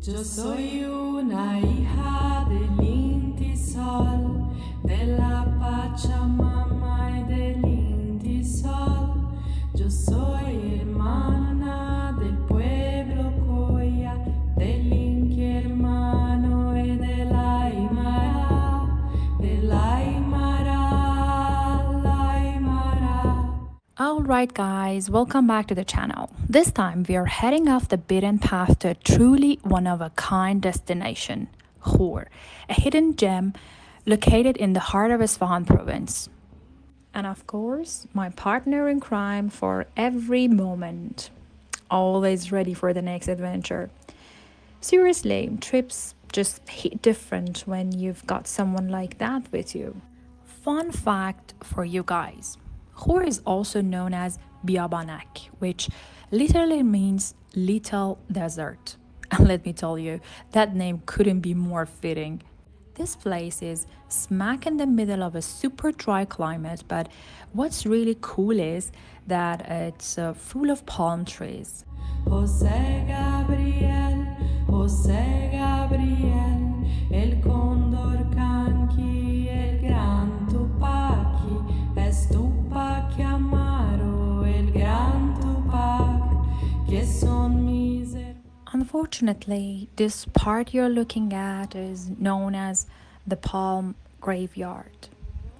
Yo soy una hija del Inti Sol, de la Pachamama y del Inti Sol. Yo soy hermana del pueblo Coya, del Inti hermano y del Aymara. Alright guys, welcome back to the channel. This time we are heading off the beaten path to a truly one-of-a-kind destination, Khor, a hidden gem located in the heart of Isfahan province. And of course, my partner in crime for every moment, always ready for the next adventure. Seriously, trips just hit different when you've got someone like that with you. Fun fact for you guys. Khor is also known as Biabanak, which literally means little desert. And let me tell you, that name couldn't be more fitting. This place is smack in the middle of a super dry climate, but what's really cool is that it's full of palm trees. José Gabriel, el cóndor canqui, el gran tupaki, es Tupac Amaro, el gran Tupac, que son mis Unfortunately, this part you're looking at is known as the Palm Graveyard.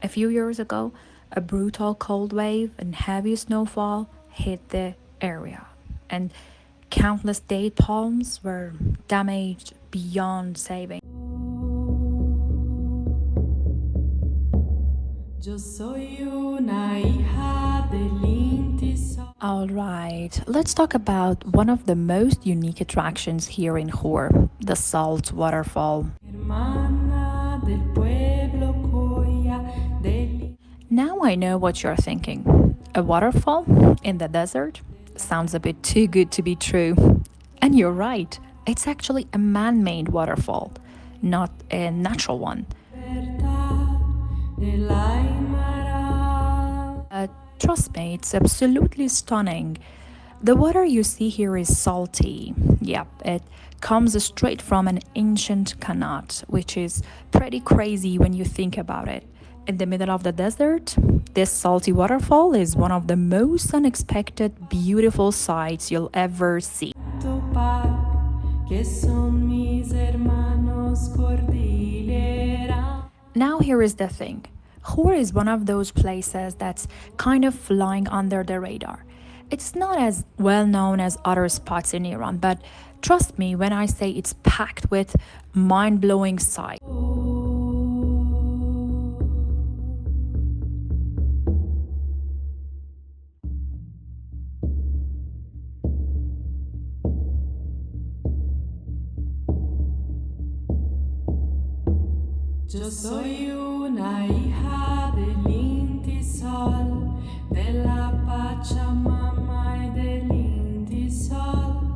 A few years ago, a brutal cold wave and heavy snowfall hit the area, and countless date palms were damaged beyond saving. Yo soy una hija del Inti Sol. Alright, let's talk about one of the most unique attractions here in Khor, the Salt Waterfall. Hermana del pueblo Coya, del Now I know what you're thinking. A waterfall in the desert? Sounds a bit too good to be true. And you're right, it's actually a man made waterfall, not a natural one. Libertad, del Aymara. Trust me, it's absolutely stunning. The water you see here is salty. Yep, it comes straight from an ancient qanat, which is pretty crazy when you think about it. In the middle of the desert, this salty waterfall is one of the most unexpected, beautiful sights you'll ever see. Tupac, que son mis hermanos cordillera. Now, here is the thing. Khor is one of those places that's kind of flying under the radar. It's not as well known as other spots in Iran, but trust me when I say it's packed with mind blowing sights. Yo soy una hija del Inti Sol, de la Pachamama y del Inti Sol.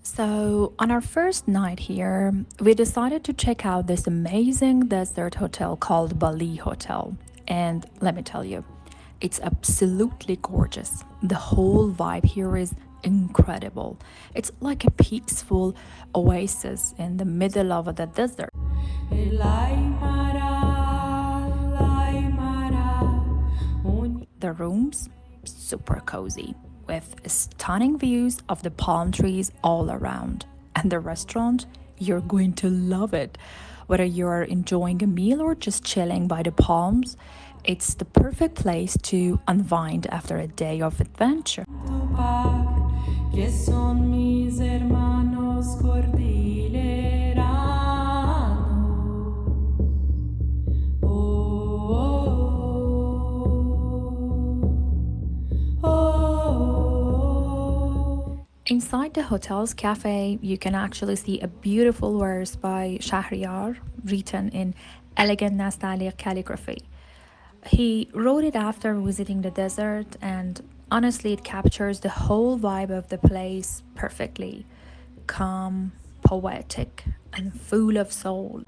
So, on our first night here, we decided to check out this amazing desert hotel called Bali Hotel. And let me tell you, it's absolutely gorgeous. The whole vibe here is incredible. It's like a peaceful oasis in the middle of the desert. El Aymara. The rooms, super cozy, with stunning views of the palm trees all around. And the restaurant, you're going to love it. Whether you're enjoying a meal or just chilling by the palms, it's the perfect place to unwind after a day of adventure. Tupac, que son mis hermanos cordilleranos. Inside the hotel's cafe, you can actually see a beautiful verse by Shahryar written in elegant Nastaliq calligraphy. He wrote it after visiting the desert, and honestly, it captures the whole vibe of the place perfectly. Calm, poetic, and full of soul.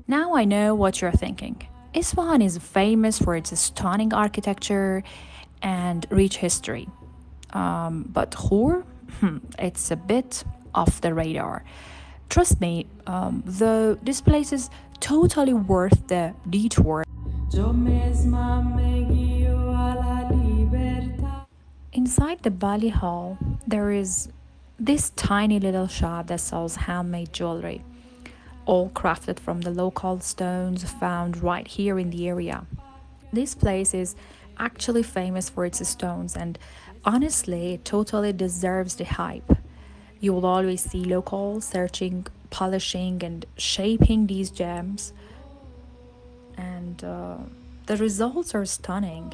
Now I know what you're thinking. Isfahan is famous for its stunning architecture and rich history. But Khor, it's a bit off the radar. Trust me, though this place is totally worth the detour. Yo mesma me guío a la libertad. Inside the Bali Hall, there is this tiny little shop that sells handmade jewelry, all crafted from the local stones found right here in the area. This place is actually famous for its stones, and honestly, it totally deserves the hype. You will always see locals searching, polishing, and shaping these gems, and the results are stunning.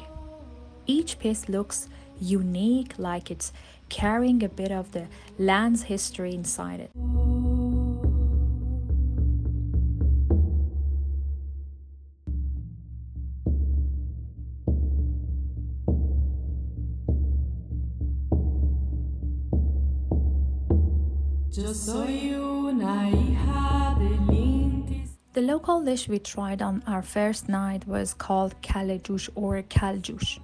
Each piece looks unique, like it's carrying a bit of the land's history inside it. Yo soy una hija del intis. The local dish we tried on our first night was called kalejush or kaljush.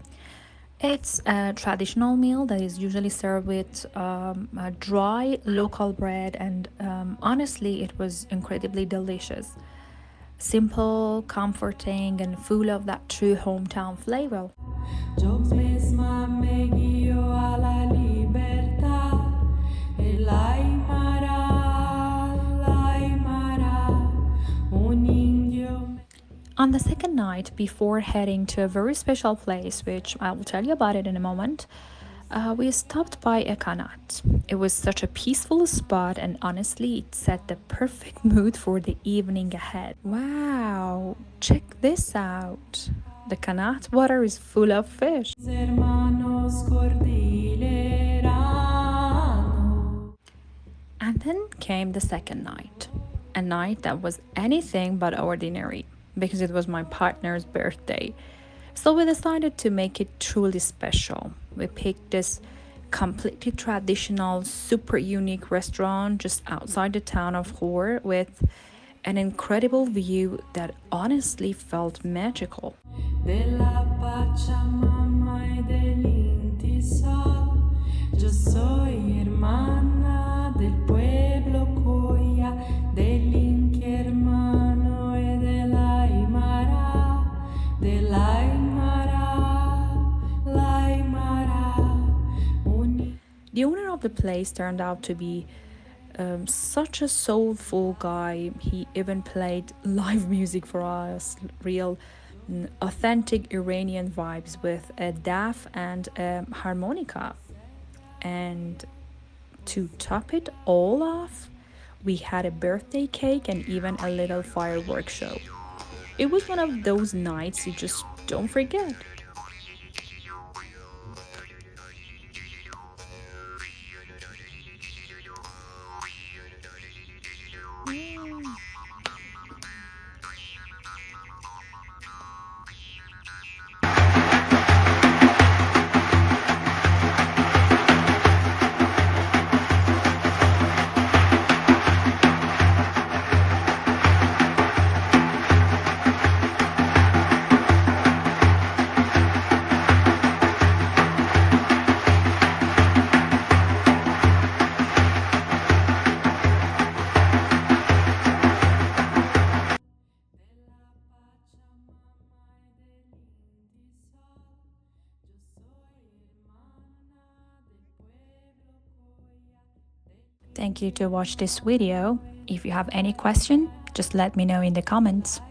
It's a traditional meal that is usually served with a dry local bread, and honestly, it was incredibly delicious. Simple, comforting, and full of that true hometown flavor. Yo misma me guío a la libertad. El Aymara, un indio. On the second night, before heading to a very special place, which I will tell you about it in a moment, we stopped by a kanat. It was such a peaceful spot, and honestly, it set the perfect mood for the evening ahead. Wow, check this out. The kanat water is full of fish. Hermanos cordillerano. And then came the second night, a night that was anything but ordinary because it was my partner's birthday. So we decided to make it truly special. We picked this completely traditional, super unique restaurant just outside the town of Khor with an incredible view that honestly felt magical. De la Pachamama y del Inti Sol. Yo soy hermana del pueblo Coya, del Inti hermano y del Aymara, The owner of the place turned out to be such a soulful guy. He even played live music for us, real authentic Iranian vibes with a daf and a harmonica. And to top it all off, we had a birthday cake and even a little fireworks show. It was one of those nights you just don't forget. Thank you to watch this video. If you have any question, just let me know in the comments.